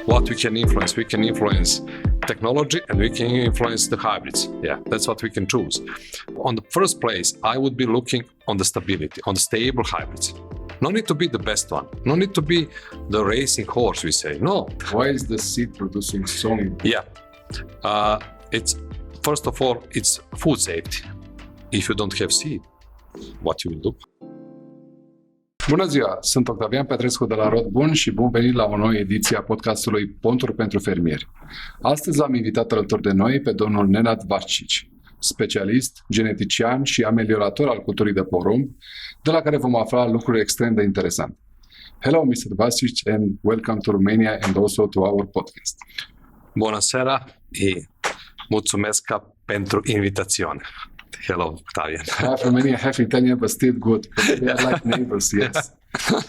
what we can influence technology, and we can influence the hybrids. Yeah, that's what we can choose. On the first place, I would be looking on the stability, on the stable hybrids. No need to be the best one. No need to be the racing horse, we say. No. Why is the seed producing so? Yeah. It's first of all, it's food safety. If you don't have seed, what you will do? Bună ziua! Sunt Octavian Petrescu de la Rodbun și bun venit la o nouă ediție a podcastului pentru fermieri. Astăzi am invitat alături de noi pe domnul Nenad Vasic, specialist, genetician și ameliorator al culturii de porumb, de la care vom afla lucruri extrem de interesante. Hello, Mr. Vasic, and welcome to Romania and also to our podcast. Bună seara și mulțumesc pentru invitațiune. Hello, Octavian. Half Romania, half Italian, but still good. We are like neighbors, yes.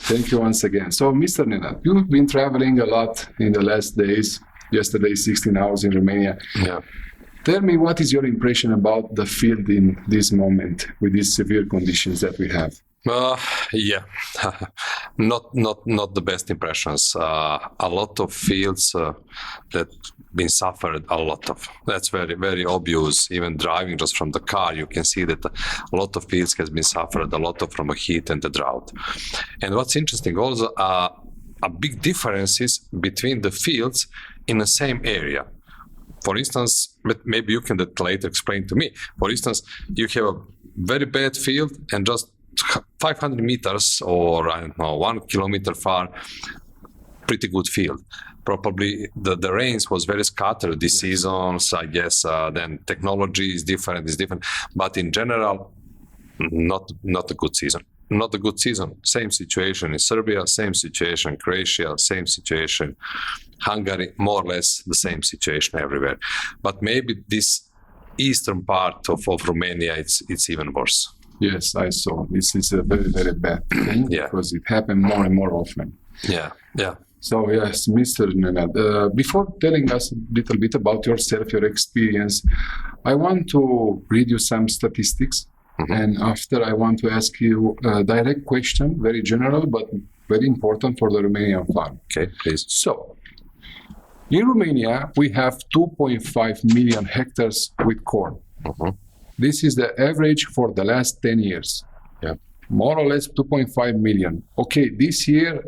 Thank you once again. So, Mr. Nenad, you've been traveling a lot in the last days. Yesterday, 16 hours in Romania. Yeah. Tell me, what is your impression about the field in this moment with these severe conditions that we have? Yeah, not the best impressions. A lot of fields that been suffered a lot of. That's very obvious. Even driving just from the car, you can see that a lot of fields has been suffered a lot of from a heat and the drought. And what's interesting also, a big difference is between the fields in the same area. For instance, maybe you can later explain to me. For instance, you have a very bad field and just 500 meters or, I don't know, 1 kilometer far, pretty good field. Probably the rains was very scattered this season, so I guess then technology is different. But in general, not a good season. Not a good season. Same situation in Serbia, same situation in Croatia, same situation Hungary, more or less the same situation everywhere. But maybe this eastern part of Romania, it's even worse. Yes, I saw. This is a very bad thing because it happened more and more often. Yeah. So yes, Mr. Nenad, before telling us a little bit about yourself, your experience, I want to read you some statistics. Mm-hmm. And after I want to ask you a direct question, very general, but very important for the Romanian farm. Okay, please. So, in Romania, we have 2.5 million hectares with corn. Mm-hmm. This is the average for the last 10 years. Yeah. More or less 2.5 million. Okay, this year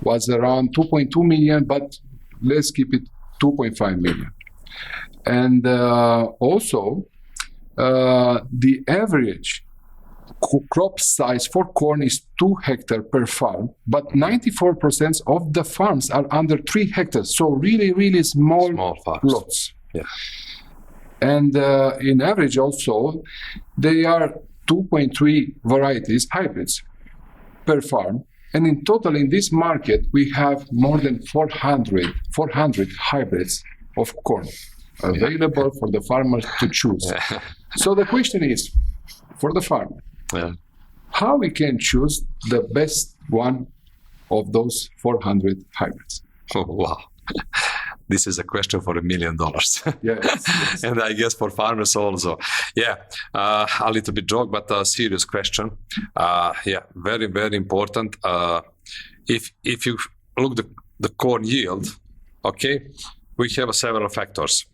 was around 2.2 million, but let's keep it 2.5 million. And also, the average crop size for corn is 2 hectares per farm, but 94% of the farms are under 3 hectares. So really small farms. Lots. Yeah. And in average also, they are 2.3 varieties, hybrids, per farm. And in total, in this market, we have more than 400 hybrids of corn available for the farmers to choose. Yeah. So the question is, for the farmer, how we can choose the best one of those 400 hybrids? Oh, wow. This is a question for $1 million. Yes. And I guess for farmers also. Yeah, a little bit joke, but a serious question. Very important. If you look the corn yield, okay, we have several factors.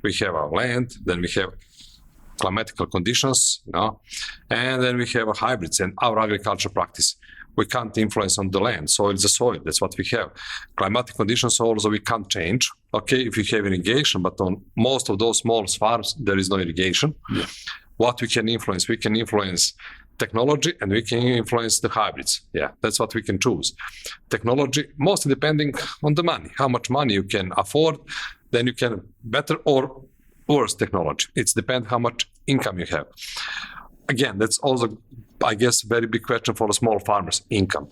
We have our land, then we have climatical conditions, and then we have hybrids and our agriculture practice. We can't influence on the land. Soil is the soil. That's what we have. Climatic conditions also we can't change. Okay, if we have irrigation, but on most of those small farms, there is no irrigation. Yeah. What we can influence? We can influence technology and we can influence the hybrids. Yeah, that's what we can choose. Technology, mostly depending on the money. How much money you can afford, then you can better or worse technology. It's depends how much income you have. Again, that's also, I guess, very big question for the small farmers, income.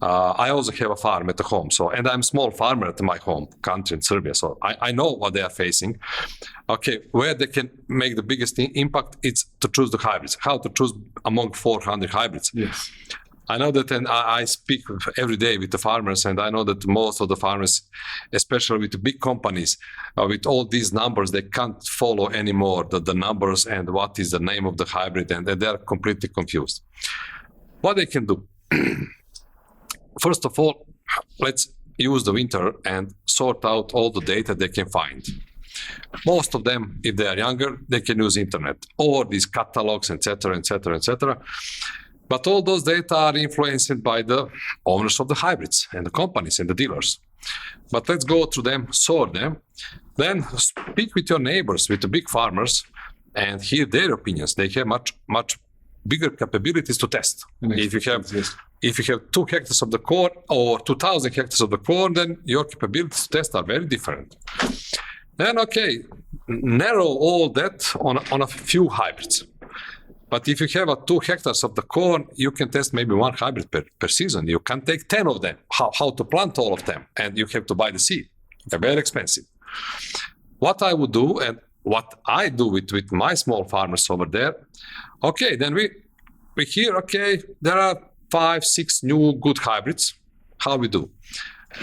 I also have a farm at the home, and I'm a small farmer at my home country in Serbia, so I know what they are facing. Okay, where they can make the biggest impact, it's to choose the hybrids. How to choose among 400 hybrids. Yes. I know that, and I speak every day with the farmers, and I know that most of the farmers, especially with the big companies, with all these numbers, they can't follow anymore the numbers and what is the name of the hybrid, and they're completely confused. What they can do? First of all, let's use the winter and sort out all the data they can find. Most of them, if they are younger, they can use internet or these catalogs, etc., etc., etc. But all those data are influenced by the owners of the hybrids and the companies and the dealers. But let's go through them, sort them, then speak with your neighbors, with the big farmers, and hear their opinions. They have much bigger capabilities to test. If you have 2 hectares of the corn or 2,000 hectares of the corn, then your capabilities to test are very different. Then, okay, narrow all that on a few hybrids. But if you have 2 hectares of the corn, you can test maybe 1 hybrid per season. You can take 10 of them, how to plant all of them, and you have to buy the seed. They're very expensive. What I would do, and what I do with my small farmers over there, okay, then we hear, okay, there are 5, 6 new good hybrids. How we do?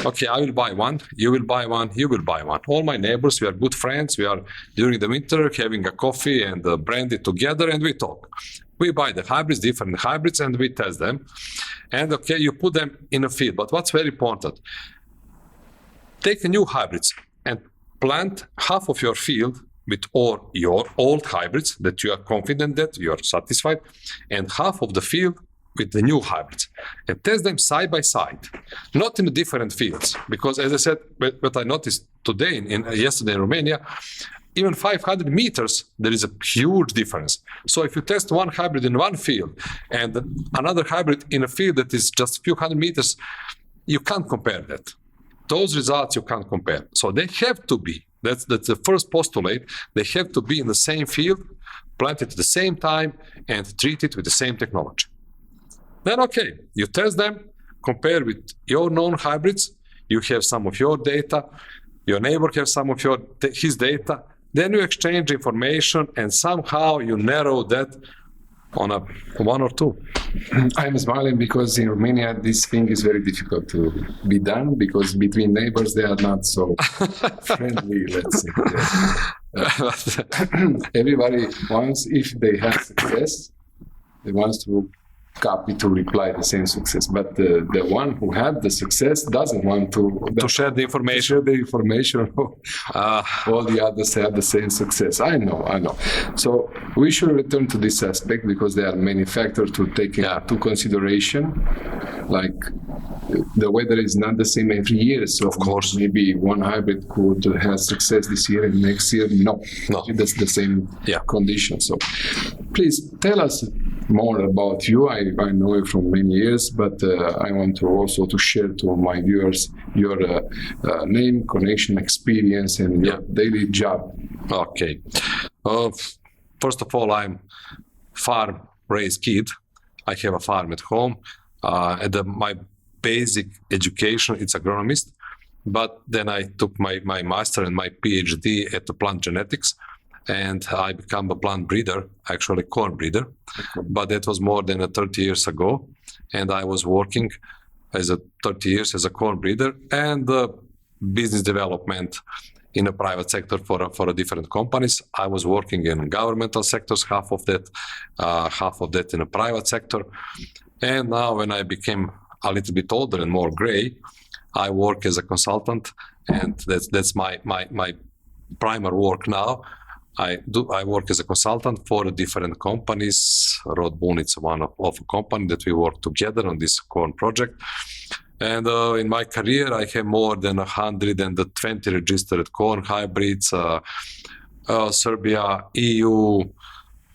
Okay, I will buy one, you will buy one, you will buy one. All my neighbors, we are good friends. We are, during the winter, having a coffee and brandy together, and we talk. We buy the hybrids, different hybrids, and we test them. And okay, you put them in a field. But what's very important, take new hybrids and plant half of your field with all your old hybrids that you are confident that you are satisfied, and half of the field with the new hybrids, and test them side by side, not in the different fields. Because as I said, what I noticed today, yesterday in Romania, even 500 meters, there is a huge difference. So if you test one hybrid in one field and another hybrid in a field that is just a few hundred meters, you can't compare that. Those results you can't compare. So they have to be, that's the first postulate, they have to be in the same field, planted at the same time, and treated with the same technology. Then, okay, you test them, compare with your known hybrids, you have some of your data, your neighbor has some of his data, then you exchange information, and somehow you narrow that on a 1 or 2. I'm smiling because in Romania this thing is very difficult to be done, because between neighbors they are not so friendly, let's say. Everybody wants, if they have success, they want to copy to reply the same success, but the one who had the success doesn't want to share the information. All the others have the same success. I know. So we should return to this aspect, because there are many factors to take into consideration. Like the weather is not the same every year, so of course maybe one hybrid could have success this year and next year no. That's the same condition. So please tell us more about you. I know you from many years, but I want to also to share to my viewers your name, connection, experience, and your daily job. Okay. First of all, I'm farm-raised kid. I have a farm at home. My basic education, it's agronomist, but then I took my master and my PhD at the plant genetics, and I became a plant breeder, actually corn breeder. But that was more than 30 years ago, and I was working as 30 years as a corn breeder and business development in a private sector for different companies. I was working in governmental sectors, half of that in a private sector. And now when I became a little bit older and more gray, I work as a consultant, and that's my primary work now. I work as a consultant for different companies. Rodbun, it's one of a company that we work together on this corn project. And in my career, I have more than 120 registered corn hybrids. Serbia, EU,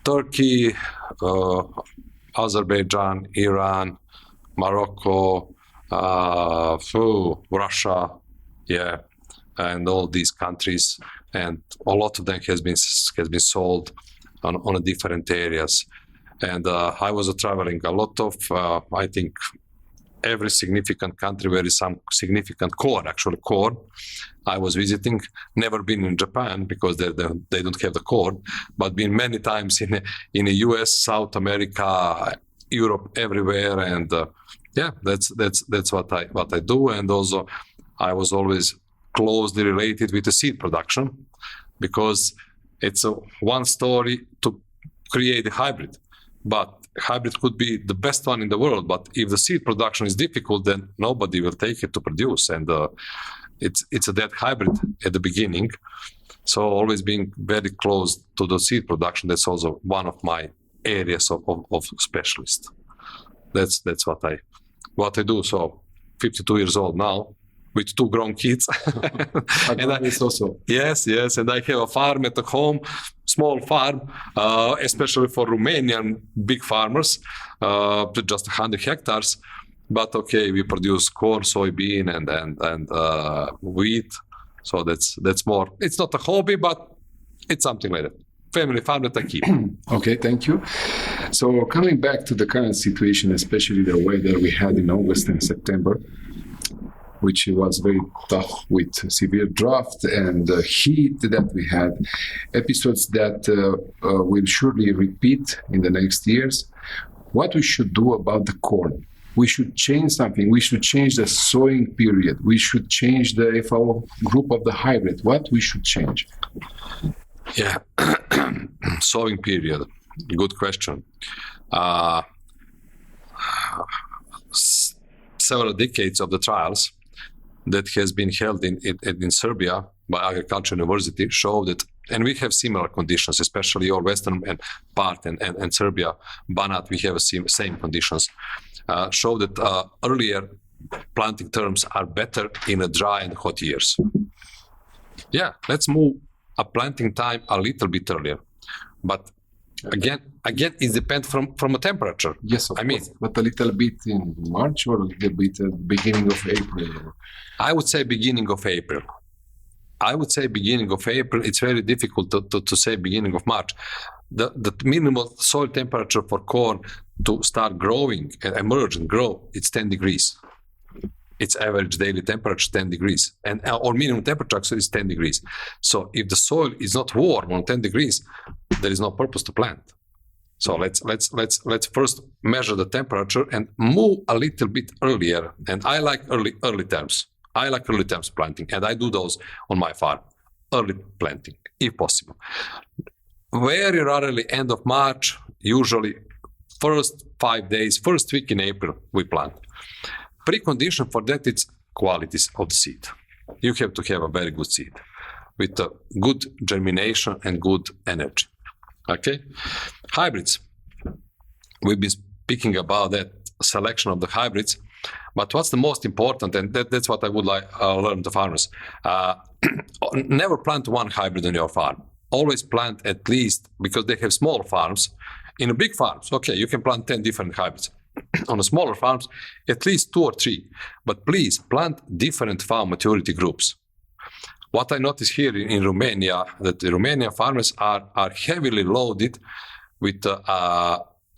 Turkey, Azerbaijan, Iran, Morocco, Russia, and all these countries. And a lot of them has been sold on different areas. And I was traveling a lot of, I think, every significant country where is some significant corn, I was visiting. Never been in Japan because they don't have the corn, but been many times in the US, South America, Europe, everywhere. And that's what I do. And also I was always closely related with the seed production, because it's one story to create a hybrid, but hybrid could be the best one in the world, but if the seed production is difficult, then nobody will take it to produce, and it's a dead hybrid at the beginning. So always being very close to the seed production, that's also one of my areas of specialist. That's what I do. So 52 years old now, with 2 grown kids. Yes, and I have a farm at home, small farm, especially for Romanian big farmers, just 100 hectares. But okay, we produce corn, soybean, and wheat. So that's more. It's not a hobby, but it's something like that. Family farm that I keep. Okay, thank you. So coming back to the current situation, especially the weather we had in August and September, which was very tough with severe drought and heat that we had, episodes that will surely repeat in the next years. What we should do about the corn? We should change something. We should change the sowing period. We should change the FAO group of the hybrid. What we should change? Yeah, sowing period. Good question. Several decades of the trials that has been held in Serbia by Agriculture University show that, and we have similar conditions, especially your western part and Serbia, Banat, we have the same conditions, show that earlier planting terms are better in a dry and hot years. Yeah, let's move a planting time a little bit earlier. But again, it depends from a temperature. Yes, of course. But a little bit in March or a little bit at the beginning of April? I would say beginning of April. It's very difficult to say beginning of March. The minimal soil temperature for corn to start growing and emerge and grow, it's 10 degrees. Its average daily temperature 10 degrees, and or minimum temperature is 10 degrees. So if the soil is not warm on 10 degrees, there is no purpose to plant. So let's first measure the temperature and move a little bit earlier. And I like early terms. I like early terms planting, and I do those on my farm. Early planting, if possible. Very rarely end of March, usually first 5 days, first week in April, we plant. Precondition for that is qualities of the seed. You have to have a very good seed with a good germination and good energy. Okay? Hybrids. We've been speaking about that selection of the hybrids, but what's the most important, and that's what I would like learn to farmers. Never plant one hybrid on your farm. Always plant at least, because they have small farms. In a big farms, okay, you can plant 10 different hybrids. On the smaller farms, at least 2 or 3. But please plant different farm maturity groups. What I notice here in Romania, that the Romanian farmers are heavily loaded with,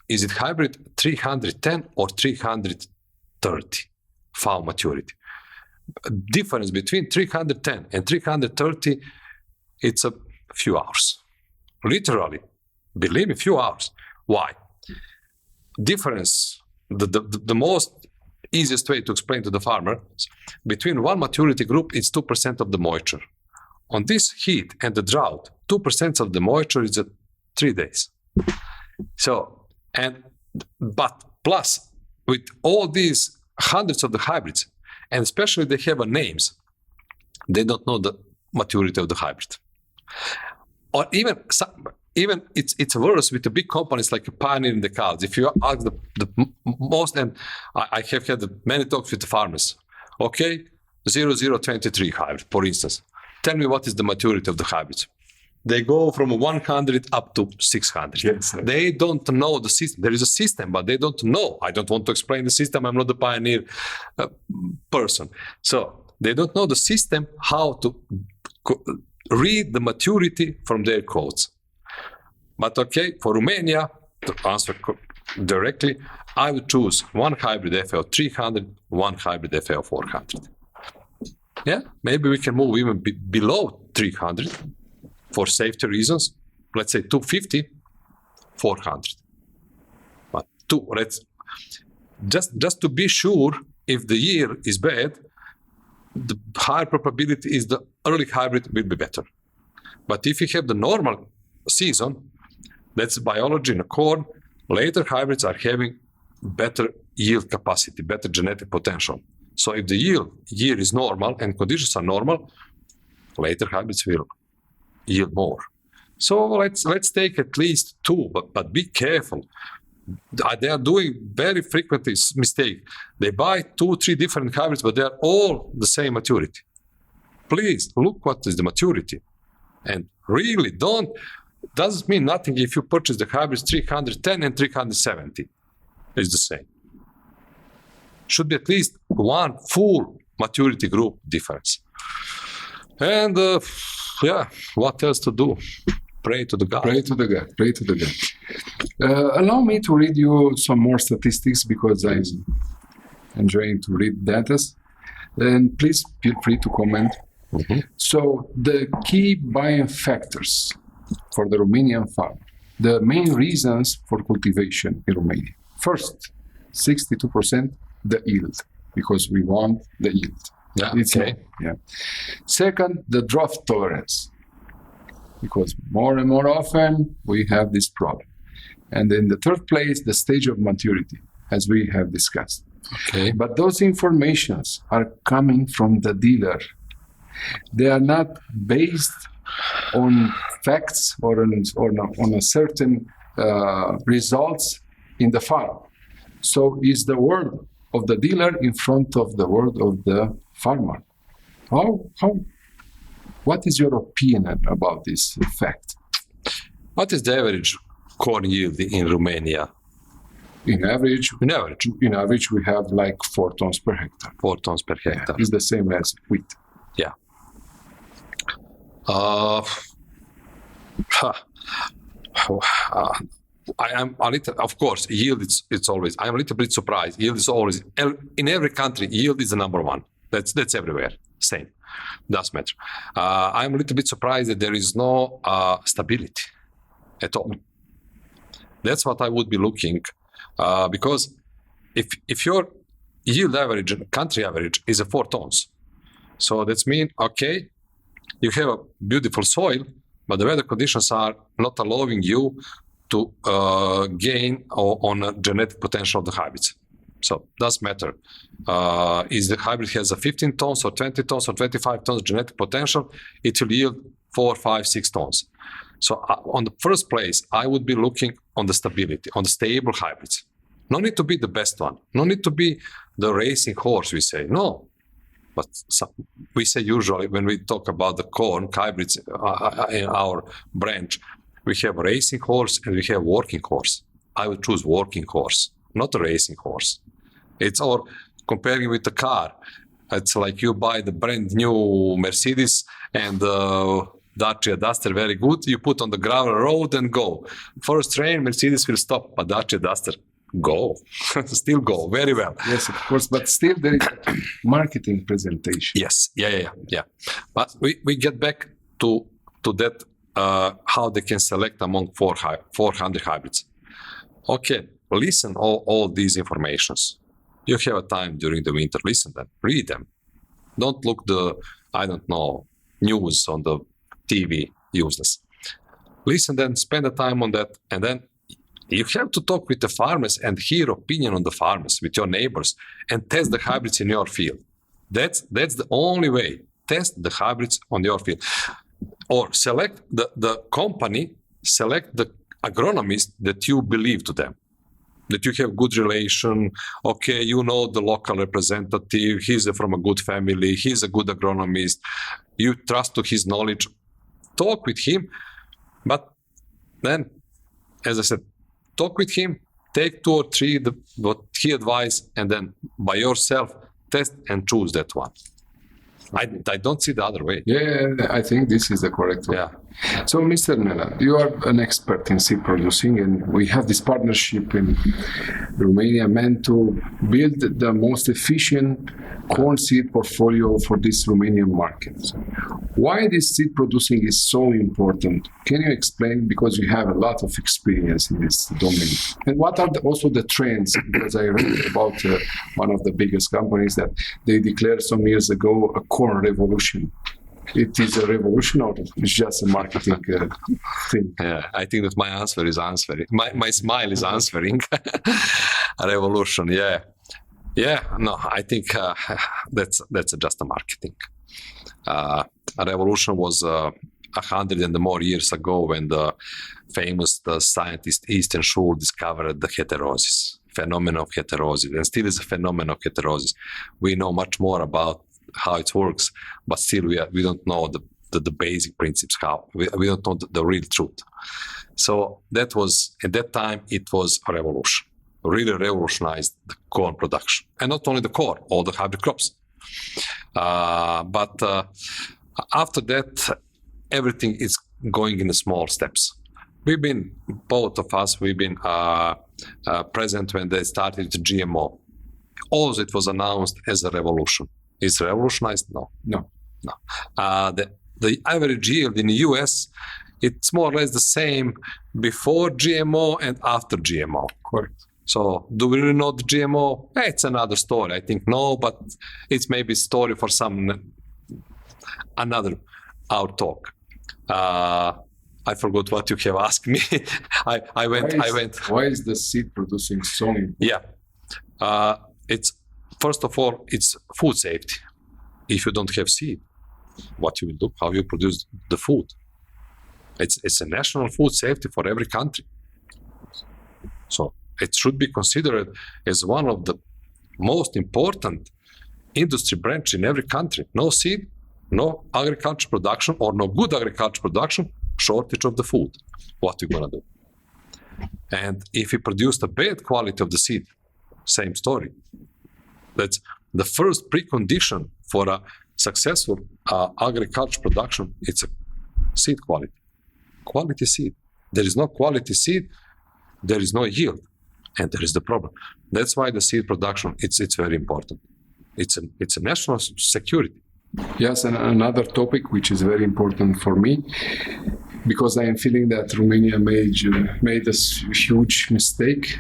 is it hybrid 310 or 330 farm maturity? Difference between 310 and 330, it's a few hours. Literally, believe me, few hours. Why? Difference, the most easiest way to explain to the farmer, between one maturity group is 2% of the moisture. On this heat and the drought, 2% of the moisture is at 3 days. So, but plus, with all these hundreds of the hybrids, and especially they have names, they don't know the maturity of the hybrid. Or even it's worse with the big companies like Pioneer in the cows. If you ask the most, and I have had many talks with the farmers, okay, 0023 hybrid, for instance. Tell me what is the maturity of the hybrids. They go from 100 up to 600. Yes, they don't know the system. There is a system, but they don't know. I don't want to explain the system. I'm not the Pioneer person. So they don't know the system, how to read the maturity from their codes. But okay, for Romania, to answer directly, I would choose one hybrid FAO 300, one hybrid FAO 400. Yeah, maybe we can move even below 300 for safety reasons. Let's say 250, 400. But let's just to be sure, if the year is bad, the higher probability is the early hybrid will be better. But if you have the normal season, that's biology in a corn, Later hybrids are having better yield capacity, better genetic potential. So if the yield year is normal and conditions are normal, later hybrids will yield more. So let's take at least 2, but be careful. They are doing very frequently mistake. They buy 2, 3 different hybrids, but they are all the same maturity. Please look what is the maturity, and really doesn't mean nothing if you purchase the hybrids 310 and 370. It's the same. Should be at least one full maturity group difference. And what else to do? Pray to the God. Pray to the God. Pray to the God. Allow me to read you some more statistics because I'm enjoying to read data. And please feel free to comment. Mm-hmm. So the key buying factors for the Romanian farmer, the main reasons for cultivation in Romania. First, 62% the yield, because we want the yield. Yeah, it's okay. Yeah. Second, the drought tolerance, because more and more often we have this problem. And in the third place, the stage of maturity, as we have discussed. Okay. But those informations are coming from the dealer. They are not based on facts or on a certain results in the farm. So is the word of the dealer in front of the word of the farmer. What is your opinion about this fact? What is the average corn yield in Romania? In average, In average, we have like 4 tons per hectare. 4 tons per hectare. It's the same as wheat. Yeah. I'm a little, of course, yield. It's always. I'm a little bit surprised. Yield is always in every country. Yield is the number one. That's everywhere. Same. Doesn't matter. I'm a little bit surprised that there is no stability at all. That's what I would be looking, because if your yield average, country average, is a 4 tons, so that's mean okay, you have a beautiful soil, but the weather conditions are not allowing you to gain on a genetic potential of the hybrids. So doesn't matter. Is the hybrid has a 15 tons or 20 tons or 25 tons genetic potential, it will yield 4, 5, 6 tons. So on the first place, I would be looking on the stability, on the stable hybrids. No need to be the best one. No need to be the racing horse, we say. No. But we say usually when we talk about the corn hybrids in our branch, we have a racing horse and we have working horse. I would choose working horse, not a racing horse. It's or comparing with the car. It's like you buy the brand new Mercedes and Dacia Duster, very good. You put on the gravel road and go. First rain, Mercedes will stop, but Dacia Duster, go. Still go, very well. Yes, of course, but still there is marketing presentation. Yes, yeah. But we get back to that, how they can select among 400 hybrids. Okay, listen all these informations. You have a time during the winter, listen them, read them. Don't look news on the TV, useless. Listen then, spend the time on that, and then you have to talk with the farmers and hear opinion on the farmers, with your neighbors, and test the hybrids in your field. That's the only way. Test the hybrids on your field. Or select the company, select the agronomist that you believe to them, that you have good relation. Okay, you know the local representative, he's from a good family, he's a good agronomist, you trust to his knowledge. Talk with him, but then, as I said, talk with him, take 2 or 3 what he advised, and then by yourself test and choose that one. I don't see the other way. Yeah, I think this is the correct way. Yeah. So, Mr. Nenad, you are an expert in seed producing, and we have this partnership in Romania meant to build the most efficient corn seed portfolio for this Romanian market. Why this seed producing is so important? Can you explain? Because you have a lot of experience in this domain. And what are also the trends? Because I read about one of the biggest companies that they declared some years ago a corn revolution. it is a revolution or it's just a marketing thing? Yeah, I think that my answer is answering. My smile is answering. A revolution, yeah. Yeah, no, I think that's just a marketing. A revolution was 100 and more years ago when the famous scientist Eastern Schule discovered the heterosis, phenomenon of heterosis, and still is a phenomenon of heterosis. We know much more about how it works, but still we don't know the basic principles, how we don't know the real truth. So that was, at that time, it was a revolution. Really revolutionized the corn production. And not only the corn, all the hybrid crops. But after that, everything is going in the small steps. Both of us, we've been present when they started the GMO. Also, it was announced as a revolution. Is it revolutionized? No. The average yield in the US, it's more or less the same before GMO and after GMO. Correct. So do we really know the GMO? It's another story. I think no, but it's maybe a story for another our talk. I forgot what you have asked me. I went. Why is the seed producing so important? Yeah, it's first of all, it's food safety. If you don't have seed, what you will do? How you produce the food? It's a national food safety for every country. So it should be considered as one of the most important industry branch in every country. No seed, no agriculture production, or no good agriculture production, shortage of the food. What are we going to do? And if we produce the bad quality of the seed, same story. That's the first precondition for a successful agriculture production. It's a seed quality. Quality seed. There is no quality seed, there is no yield. And there is the problem. That's why the seed production, it's very important. It's a national security. Yes, and another topic which is very important for me, because I am feeling that Romania made a huge mistake,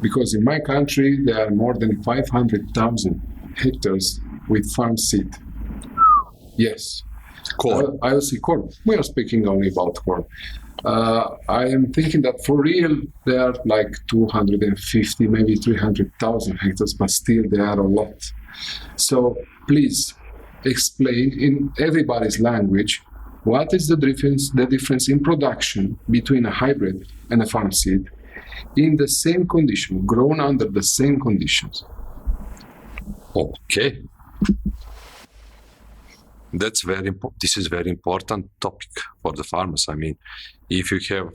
because in my country there are more than 500,000 hectares with farm seed. Yes. Corn. I will say corn. We are speaking only about corn. I am thinking that for real there are like 250, maybe 300,000 hectares, but still they are a lot. So please explain in everybody's language what is the difference in production between a hybrid and a farm seed in the same condition, grown under the same conditions. Okay. That's this is very important topic for the farmers. I mean, if you have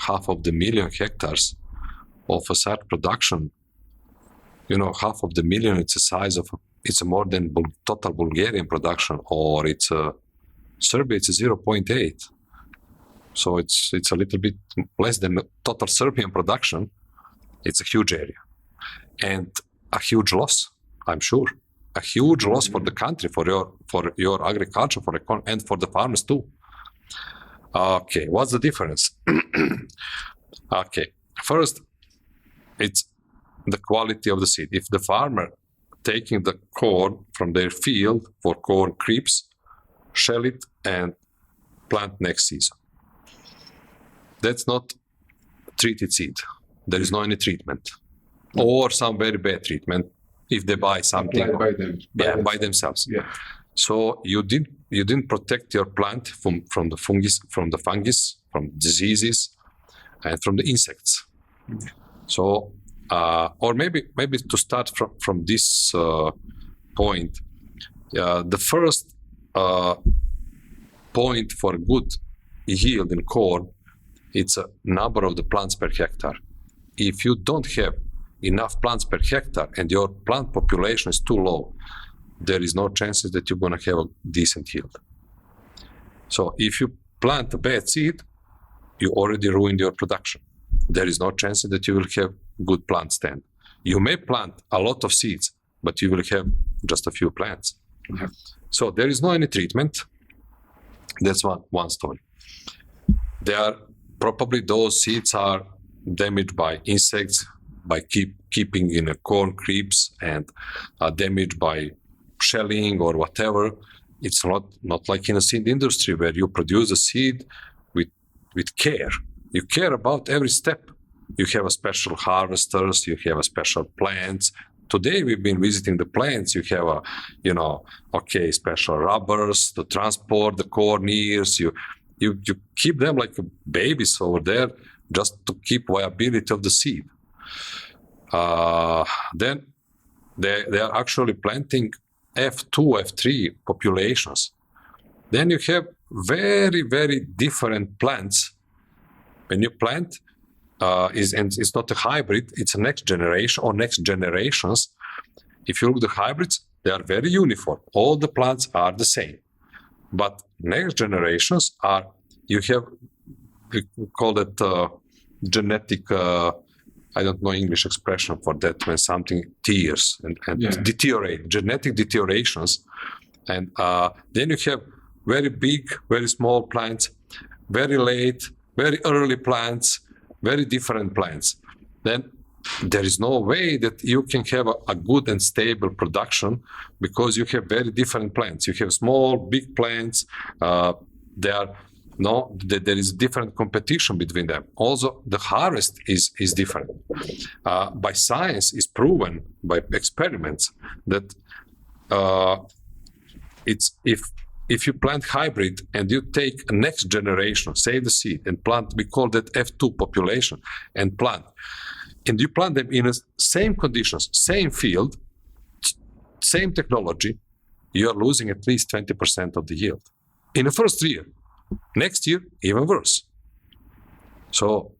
500,000 hectares of a certain production, 500,000, it's the size of, it's more than total Bulgarian production, or it's Serbia, it's 0.8. So it's a little bit less than total Serbian production. It's a huge area and a huge loss, I'm sure. A huge loss for the country, for your agriculture, and for the farmers too. Okay, what's the difference? Okay, first, it's the quality of the seed. If the farmer taking the corn from their field for corn creeps, shell it and plant next season, that's not treated seed. There is no any treatment, or some very bad treatment. If they buy something by themselves. Yeah. So you didn't protect your plant from the fungus, from diseases, and from the insects. Mm-hmm. So, or maybe to start from this point, the first point for good yield in corn, it's a number of the plants per hectare. If you don't have enough plants per hectare and your plant population is too low, there is no chances that you're going to have a decent yield. So if you plant a bad seed, you already ruined your production. There is no chance that you will have good plant stand. You may plant a lot of seeds, but you will have just a few plants. Yeah. So there is no any treatment. That's one story. There are probably those seeds are damaged by insects, by keeping in a corn creeps, and damaged by shelling or whatever, it's not like in a seed industry where you produce a seed with care. You care about every step. You have a special harvesters, you have a special plants. Today we've been visiting the plants. You have special rubbers to transport the corn ears. You keep them like babies over there just to keep viability of the seed. Then they are actually planting F2, F3 populations. Then you have very, very different plants. When you plant, it's not a hybrid, it's a next generation or next generations. If you look at the hybrids, they are very uniform. All the plants are the same. But next generations we call it genetic, I don't know English expression for that, when something tears and deteriorate, genetic deteriorations. And then you have very big, very small plants, very late, very early plants, very different plants. Then there is no way that you can have a good and stable production because you have very different plants. You have small, big plants. There is different competition between them. Also, the harvest is different. By science, is proven by experiments that if you plant hybrid and you take a next generation, save the seed and plant, we call that F2 population, and you plant them in the same conditions, same field, same technology, you are losing at least 20% of the yield in the first year. Next year, even worse. So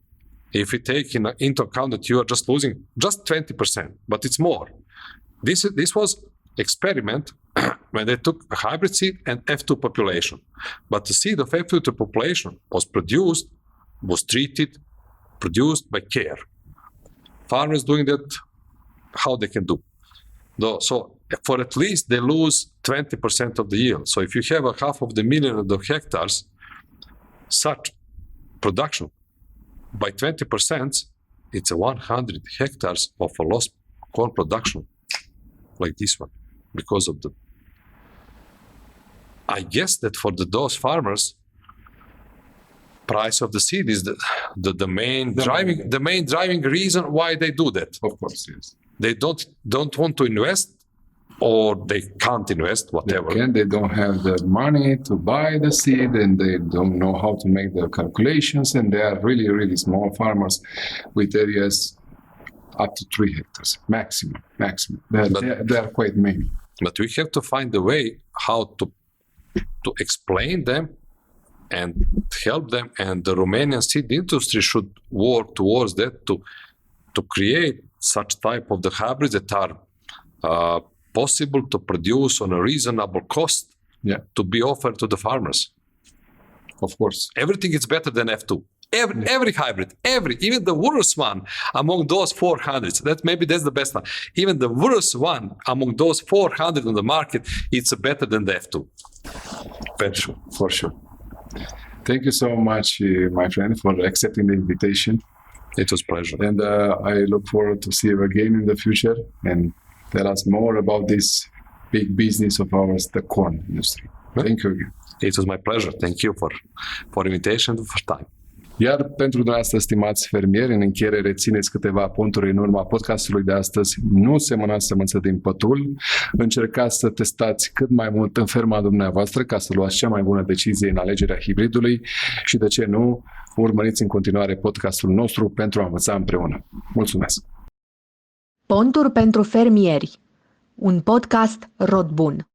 if we take into account that you are just losing just 20%, but it's more. This was experiment when they took a hybrid seed and F2 population. But the seed of F2 population was treated, produced by care. Farmers doing that, how they can do. So for at least they lose 20% of the yield. So if you have 500,000 of hectares, such production, by 20%, it's 100 hectares of a lost corn production, like this one, because of I guess that for those farmers, price of the seed is the main driving reason why they do that. Of course, yes. They don't want to invest, or they can't invest, whatever. They don't have the money to buy the seed, and they don't know how to make the calculations, and they are really, really small farmers with areas up to 3 hectares, maximum. They are quite many. But we have to find a way how to explain them and help them, and the Romanian seed industry should work towards that to create such type of the hybrids that are possible to produce on a reasonable cost to be offered to the farmers. Of course. Everything is better than F2. Every hybrid, even the worst one among those 400, that's the best one. Even the worst one among those 400 on the market, it's better than the F2. For sure. Thank you so much, my friend, for accepting the invitation. It was a pleasure. And I look forward to see you again in the future and tell us more about this big business of ours, the corn industry. Thank you again. It was my pleasure. Thank you for invitation and for time. Iar pentru dumneavoastră, stimați fermieri, în încheiere rețineți câteva punturi în urma podcastului de astăzi. Nu semănați sămânță din pătul, încercați să testați cât mai mult în ferma dumneavoastră ca să luați cea mai bună decizie în alegerea hibridului și, de ce nu, urmăriți în continuare podcastul nostru pentru a învăța împreună. Mulțumesc! Pentru fermieri, un podcast Rodbun.